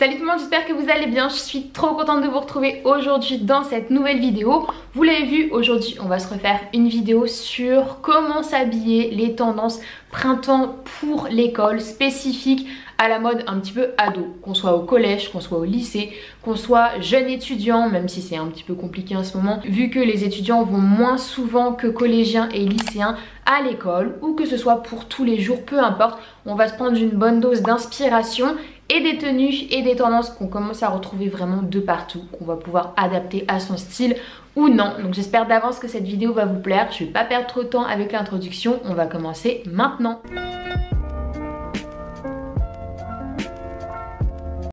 Salut tout le monde, j'espère que vous allez bien. Je suis trop contente de vous retrouver aujourd'hui dans cette nouvelle vidéo. Vous l'avez vu, aujourd'hui on va se refaire une vidéo sur comment s'habiller, les tendances printemps pour l'école spécifiques à la mode un petit peu ado, qu'on soit au collège, qu'on soit au lycée, qu'on soit jeune étudiant, même si c'est un petit peu compliqué en ce moment, vu que les étudiants vont moins souvent que collégiens et lycéens à l'école, ou que ce soit pour tous les jours, peu importe, on va se prendre une bonne dose d'inspiration et des tenues et des tendances qu'on commence à retrouver vraiment de partout, qu'on va pouvoir adapter à son style ou non. Donc j'espère d'avance que cette vidéo va vous plaire. Je vais pas perdre trop de temps avec l'introduction, on va commencer maintenant.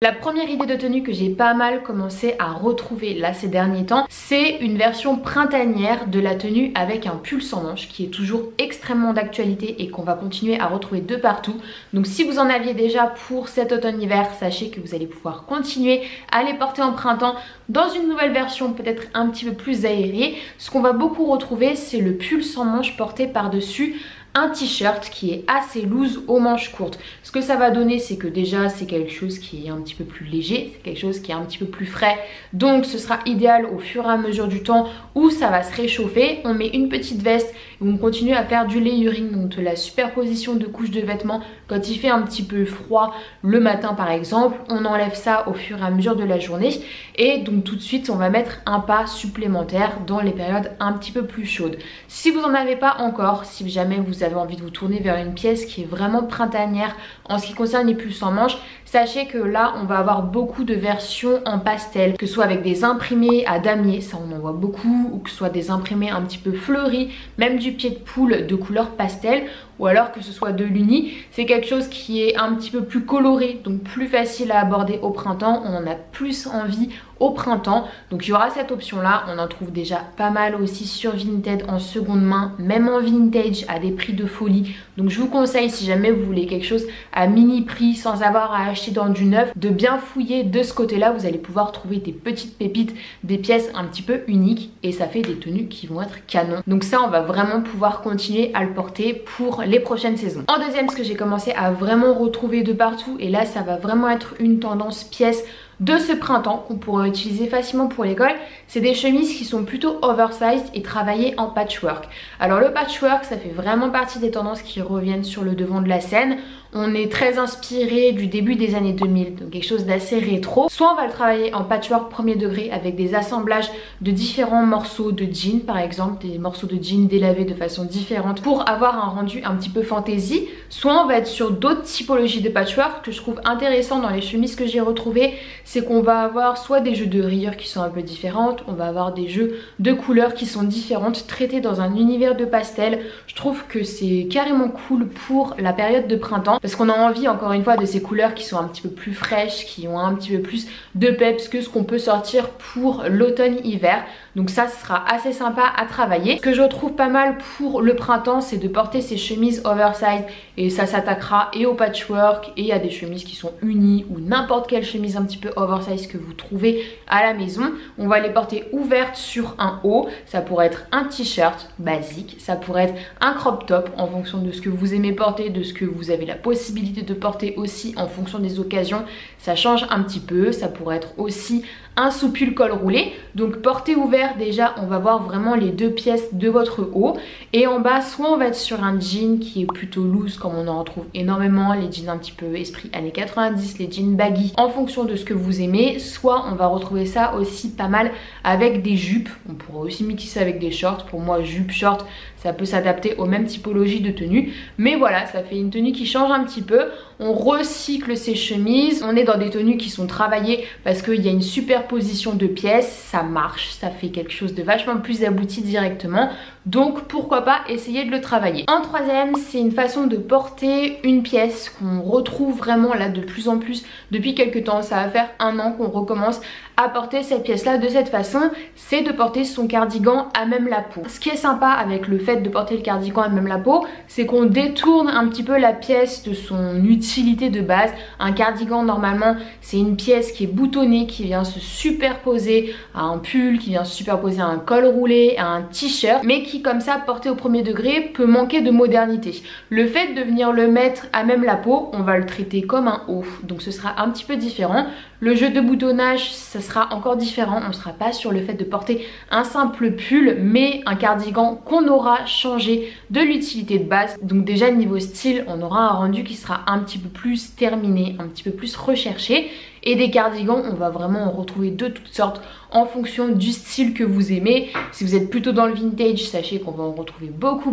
La première idée de tenue que j'ai pas mal commencé à retrouver là ces derniers temps, c'est une version printanière de la tenue avec un pull sans manches qui est toujours extrêmement d'actualité et qu'on va continuer à retrouver de partout. Donc si vous en aviez déjà pour cet automne-hiver, sachez que vous allez pouvoir continuer à les porter en printemps dans une nouvelle version peut-être un petit peu plus aérée. Ce qu'on va beaucoup retrouver, c'est le pull sans manches porté par-dessus un t-shirt qui est assez loose aux manches courtes. Ce que ça va donner, c'est que déjà c'est quelque chose qui est un petit peu plus léger, c'est quelque chose qui est un petit peu plus frais, donc ce sera idéal au fur et à mesure du temps où ça va se réchauffer. On met une petite veste et on continue à faire du layering, donc de la superposition de couches de vêtements quand il fait un petit peu froid le matin par exemple. On enlève ça au fur et à mesure de la journée et donc tout de suite on va mettre un pas supplémentaire dans les périodes un petit peu plus chaudes. Si vous n'en avez pas encore, si jamais vous avez envie de vous tourner vers une pièce qui est vraiment printanière en ce qui concerne les pulls sans manches, sachez que là on va avoir beaucoup de versions en pastel, que ce soit avec des imprimés à damier, ça on en voit beaucoup, ou que ce soit des imprimés un petit peu fleuris, même du pied de poule de couleur pastel, ou alors que ce soit de l'uni. C'est quelque chose qui est un petit peu plus coloré, donc plus facile à aborder au printemps, on en a plus envie au printemps, donc il y aura cette option là. On en trouve déjà pas mal aussi sur Vinted en seconde main, même en vintage à des prix de folie. Donc je vous conseille, si jamais vous voulez quelque chose à mini prix sans avoir à acheter dans du neuf, de bien fouiller de ce côté là. Vous allez pouvoir trouver des petites pépites, des pièces un petit peu uniques et ça fait des tenues qui vont être canon. Donc ça on va vraiment pouvoir continuer à le porter pour les prochaines saisons. En deuxième, ce que j'ai commencé à vraiment retrouver de partout, et là ça va vraiment être une tendance pièce de ce printemps qu'on pourrait utiliser facilement pour l'école, c'est des chemises qui sont plutôt oversized et travaillées en patchwork. Alors le patchwork, ça fait vraiment partie des tendances qui reviennent sur le devant de la scène. On est très inspiré du début des années 2000, donc quelque chose d'assez rétro. Soit on va le travailler en patchwork premier degré avec des assemblages de différents morceaux de jeans, par exemple des morceaux de jeans délavés de façon différente pour avoir un rendu un petit peu fantaisie. Soit on va être sur d'autres typologies de patchwork que je trouve intéressant dans les chemises que j'ai retrouvées. C'est qu'on va avoir soit des jeux de rayures qui sont un peu différentes, on va avoir des jeux de couleurs qui sont différentes, traités dans un univers de pastel. Je trouve que c'est carrément cool pour la période de printemps, parce qu'on a envie encore une fois de ces couleurs qui sont un petit peu plus fraîches, qui ont un petit peu plus de peps que ce qu'on peut sortir pour l'automne-hiver. Donc ça sera assez sympa à travailler. Ce que je trouve pas mal pour le printemps, c'est de porter ces chemises oversize, et ça s'attaquera et au patchwork et à des chemises qui sont unies ou n'importe quelle chemise un petit peu oversize que vous trouvez à la maison. On va les porter ouvertes sur un haut, ça pourrait être un t-shirt basique, ça pourrait être un crop top en fonction de ce que vous aimez porter, de ce que vous avez la possibilité de porter aussi en fonction des occasions, ça change un petit peu. Ça pourrait être aussi un sous-pull col roulé. Donc porté ouvert, déjà on va voir vraiment les deux pièces de votre haut, et en bas soit on va être sur un jean qui est plutôt loose comme on en retrouve énormément, les jeans un petit peu esprit années 90, les jeans baggy en fonction de ce que vous aimez, soit on va retrouver ça aussi pas mal avec des jupes. On pourrait aussi mixer ça avec des shorts. Pour moi jupe, short, ça peut s'adapter aux mêmes typologies de tenues, mais voilà, ça fait une tenue qui change un petit peu. On recycle ces chemises, on est dans des tenues qui sont travaillées parce qu'il y a une superposition de pièces, ça marche, ça fait quelque chose de vachement plus abouti directement, donc pourquoi pas essayer de le travailler. En troisième, c'est une façon de porter une pièce qu'on retrouve vraiment là de plus en plus depuis quelques temps. Ça va faire un an qu'on recommence à porter cette pièce là de cette façon, c'est de porter son cardigan à même la peau. Ce qui est sympa avec le fait de porter le cardigan à même la peau, c'est qu'on détourne un petit peu la pièce de son utilité de base. Un cardigan normalement c'est une pièce qui est boutonnée, qui vient se superposer à un pull, qui vient se superposer à un col roulé, à un t-shirt, mais qui comme ça porté au premier degré peut manquer de modernité. Le fait de venir le mettre à même la peau, on va le traiter comme un haut, donc ce sera un petit peu différent. Le jeu de boutonnage, ça sera encore différent, on ne sera pas sur le fait de porter un simple pull, mais un cardigan qu'on aura changé de l'utilité de base. Donc déjà niveau style, on aura un rendu qui sera un petit peu plus terminé, un petit peu plus recherché. Et des cardigans, on va vraiment en retrouver de toutes sortes en fonction du style que vous aimez. Si vous êtes plutôt dans le vintage, sachez qu'on va en retrouver beaucoup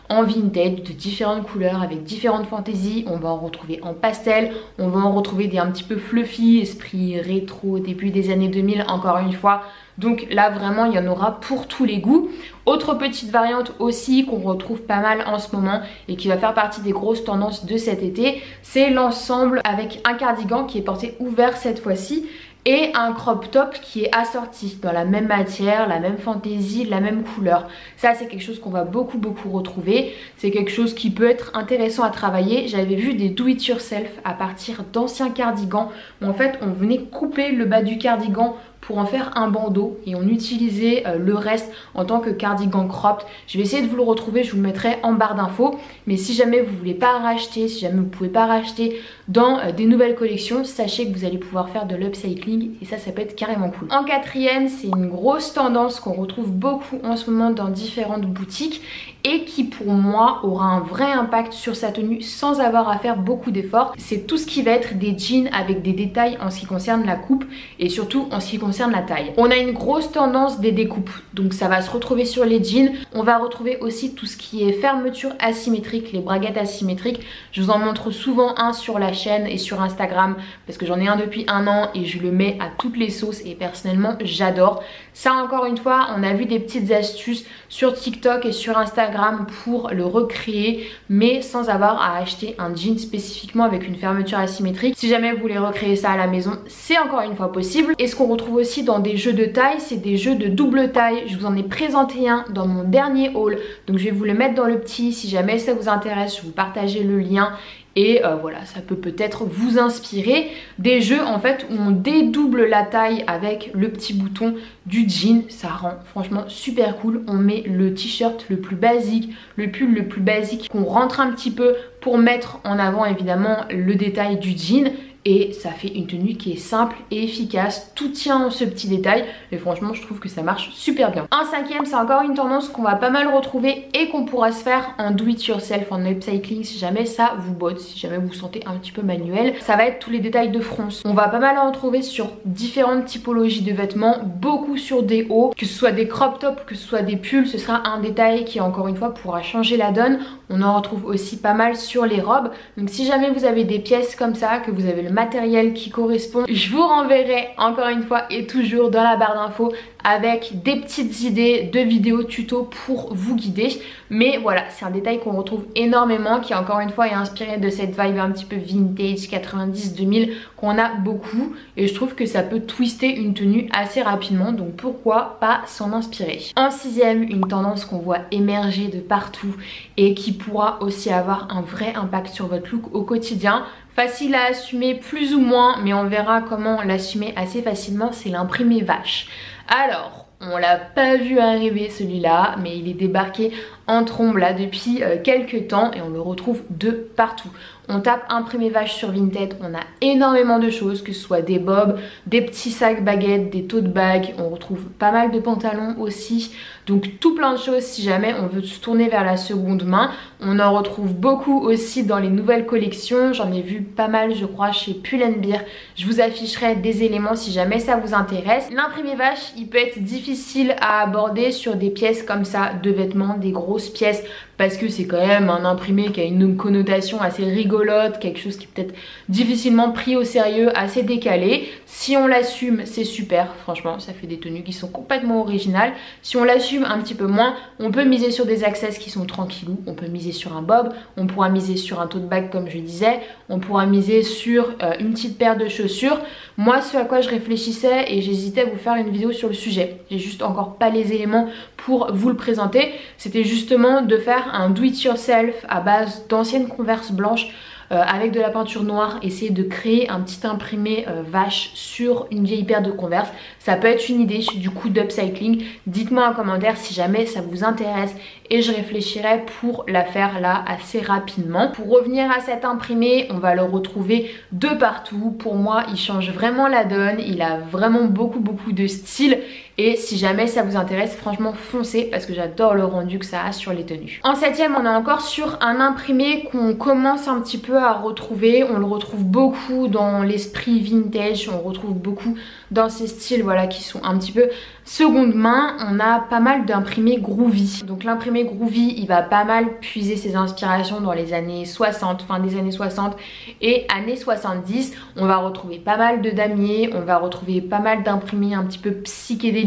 en vintage, de différentes couleurs, avec différentes fantaisies. On va en retrouver en pastel, on va en retrouver des un petit peu fluffy, esprit rétro, début des années 2000 encore une fois. Donc là vraiment il y en aura pour tous les goûts. Autre petite variante aussi qu'on retrouve pas mal en ce moment et qui va faire partie des grosses tendances de cet été, c'est l'ensemble avec un cardigan qui est porté ouvert cette fois-ci et un crop top qui est assorti dans la même matière, la même fantaisie, la même couleur. Ça c'est quelque chose qu'on va beaucoup retrouver. C'est quelque chose qui peut être intéressant à travailler. J'avais vu des do it yourself à partir d'anciens cardigans où en fait on venait couper le bas du cardigan pour en faire un bandeau et on utilisait le reste en tant que cardigan cropped. Je vais essayer de vous le retrouver, je vous le mettrai en barre d'infos. Mais si jamais vous voulez pas racheter, si jamais vous pouvez pas racheter dans des nouvelles collections, sachez que vous allez pouvoir faire de l'upcycling et ça peut être carrément cool. En quatrième, c'est une grosse tendance qu'on retrouve beaucoup en ce moment dans différentes boutiques et qui pour moi aura un vrai impact sur sa tenue sans avoir à faire beaucoup d'efforts. C'est tout ce qui va être des jeans avec des détails en ce qui concerne la coupe et surtout en ce qui concerne la taille. On a une grosse tendance des découpes, donc ça va se retrouver sur les jeans. On va retrouver aussi tout ce qui est fermeture asymétrique, les braguettes asymétriques. Je vous en montre souvent un sur la chaîne et sur Instagram parce que j'en ai un depuis un an et je le mets à toutes les sauces et personnellement j'adore. Ça encore une fois, on a vu des petites astuces sur TikTok et sur Instagram pour le recréer mais sans avoir à acheter un jean spécifiquement avec une fermeture asymétrique. Si jamais vous voulez recréer ça à la maison, c'est encore une fois possible. Et ce qu'on retrouve aussi dans des jeux de taille, c'est des jeux de double taille. Je vous en ai présenté un dans mon dernier haul, donc je vais vous le mettre dans le petit. Si jamais ça vous intéresse, je vous partagerai le lien. Et voilà, ça peut peut-être vous inspirer. Des jeux en fait où on dédouble la taille avec le petit bouton du jean. Ça rend franchement super cool. On met le t-shirt le plus basique, le pull le plus basique, qu'on rentre un petit peu pour mettre en avant évidemment le détail du jean. Et ça fait une tenue qui est simple et efficace. Tout tient en ce petit détail. Et franchement, je trouve que ça marche super bien. Un cinquième, c'est encore une tendance qu'on va pas mal retrouver et qu'on pourra se faire en do it yourself, en upcycling, si jamais ça vous botte, si jamais vous vous sentez un petit peu manuel. Ça va être tous les détails de fronce. On va pas mal en retrouver sur différentes typologies de vêtements, beaucoup sur des hauts, que ce soit des crop tops, que ce soit des pulls. Ce sera un détail qui encore une fois pourra changer la donne. On en retrouve aussi pas mal sur les robes. Donc si jamais vous avez des pièces comme ça, que vous avez le matériel qui correspond, je vous renverrai encore une fois et toujours dans la barre d'infos avec des petites idées de vidéos tuto pour vous guider. Mais voilà, c'est un détail qu'on retrouve énormément, qui encore une fois est inspiré de cette vibe un petit peu vintage 90-2000 qu'on a beaucoup, et je trouve que ça peut twister une tenue assez rapidement, donc pourquoi pas s'en inspirer. En sixième, une tendance qu'on voit émerger de partout et qui pourra aussi avoir un vrai impact sur votre look au quotidien. Facile à assumer plus ou moins, mais on verra comment l'assumer assez facilement, c'est l'imprimé vache. Alors, on l'a pas vu arriver celui-là, mais il est débarqué en trombe là depuis quelques temps et on le retrouve de partout. On tape imprimé vache sur Vinted, on a énormément de choses, que ce soit des bobs, des petits sacs baguettes, des tote bags, on retrouve pas mal de pantalons aussi. Donc tout plein de choses si jamais on veut se tourner vers la seconde main. On en retrouve beaucoup aussi dans les nouvelles collections, j'en ai vu pas mal je crois chez Pull&Bear. Je vous afficherai des éléments si jamais ça vous intéresse. L'imprimé vache, il peut être difficile à aborder sur des pièces comme ça de vêtements, des gros grosses pièces parce que c'est quand même un imprimé qui a une connotation assez rigolote, quelque chose qui est peut-être difficilement pris au sérieux, assez décalé. Si on l'assume, c'est super, franchement, ça fait des tenues qui sont complètement originales. Si on l'assume un petit peu moins, on peut miser sur des accessoires qui sont tranquillous, on peut miser sur un bob, on pourra miser sur un tote bag comme je disais, on pourra miser sur une petite paire de chaussures. Moi, ce à quoi je réfléchissais et j'hésitais à vous faire une vidéo sur le sujet, j'ai juste encore pas les éléments pour vous le présenter, c'était justement de faire un do it yourself à base d'anciennes Converse blanches avec de la peinture noire, essayer de créer un petit imprimé vache sur une vieille paire de Converse. Ça peut être une idée du coup d'upcycling. Dites-moi en commentaire si jamais ça vous intéresse et je réfléchirai pour la faire là assez rapidement. Pour revenir à cet imprimé, on va le retrouver de partout. Pour moi, il change vraiment la donne, il a vraiment beaucoup de style. Et si jamais ça vous intéresse, franchement foncez parce que j'adore le rendu que ça a sur les tenues. En 7ème, on est encore sur un imprimé qu'on commence un petit peu à retrouver. On le retrouve beaucoup dans l'esprit vintage, on le retrouve beaucoup dans ces styles voilà, qui sont un petit peu seconde main. On a pas mal d'imprimés groovy. Donc l'imprimé groovy, il va pas mal puiser ses inspirations dans les années 60, fin des années 60 et années 70. On va retrouver pas mal de damiers, on va retrouver pas mal d'imprimés un petit peu psychédéliques,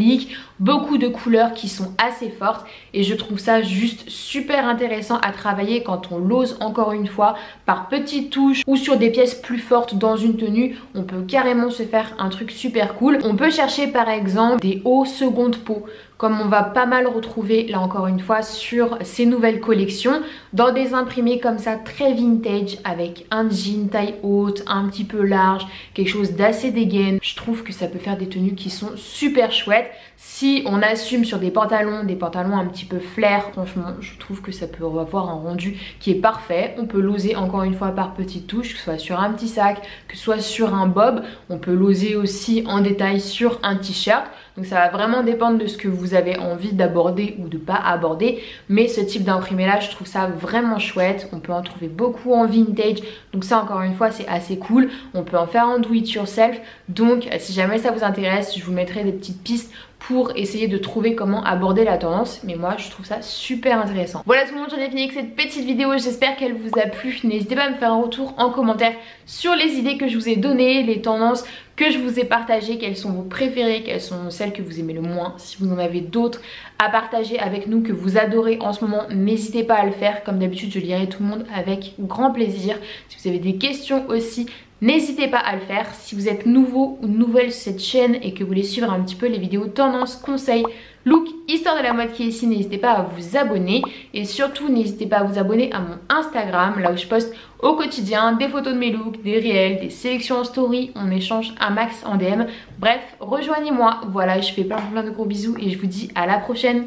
beaucoup de couleurs qui sont assez fortes et je trouve ça juste super intéressant à travailler quand on l'ose encore une fois par petites touches ou sur des pièces plus fortes dans une tenue. On peut carrément se faire un truc super cool. On peut chercher par exemple des hauts seconde peau comme on va pas mal retrouver là encore une fois sur ces nouvelles collections, dans des imprimés comme ça très vintage avec un jean taille haute, un petit peu large, quelque chose d'assez dégaine. Je trouve que ça peut faire des tenues qui sont super chouettes. Si on assume sur des pantalons un petit peu flair, franchement je trouve que ça peut avoir un rendu qui est parfait. On peut l'oser encore une fois par petites touches, que ce soit sur un petit sac, que ce soit sur un bob. On peut l'oser aussi en détail sur un t-shirt. Donc ça va vraiment dépendre de ce que vous avez envie d'aborder ou de pas aborder. Mais ce type d'imprimé là, je trouve ça vraiment chouette. On peut en trouver beaucoup en vintage. Donc ça encore une fois c'est assez cool. On peut en faire un do it yourself. Donc si jamais ça vous intéresse, je vous mettrai des petites pistes pour essayer de trouver comment aborder la tendance. Mais moi je trouve ça super intéressant. Voilà tout le monde, j'en ai fini avec cette petite vidéo. J'espère qu'elle vous a plu. N'hésitez pas à me faire un retour en commentaire sur les idées que je vous ai données, les tendances que je vous ai partagées, quelles sont vos préférées, quelles sont celles que vous aimez le moins. Si vous en avez d'autres à partager avec nous que vous adorez en ce moment, n'hésitez pas à le faire. Comme d'habitude, je lirai tout le monde avec grand plaisir. Si vous avez des questions aussi, n'hésitez pas à le faire. Si vous êtes nouveau ou nouvelle sur cette chaîne et que vous voulez suivre un petit peu les vidéos tendances, conseils, look, histoire de la mode qui est ici, n'hésitez pas à vous abonner. Et surtout, n'hésitez pas à vous abonner à mon Instagram, là où je poste au quotidien des photos de mes looks, des réels, des sélections en story. On échange un max en DM. Bref, rejoignez-moi. Voilà, je fais plein de gros bisous et je vous dis à la prochaine.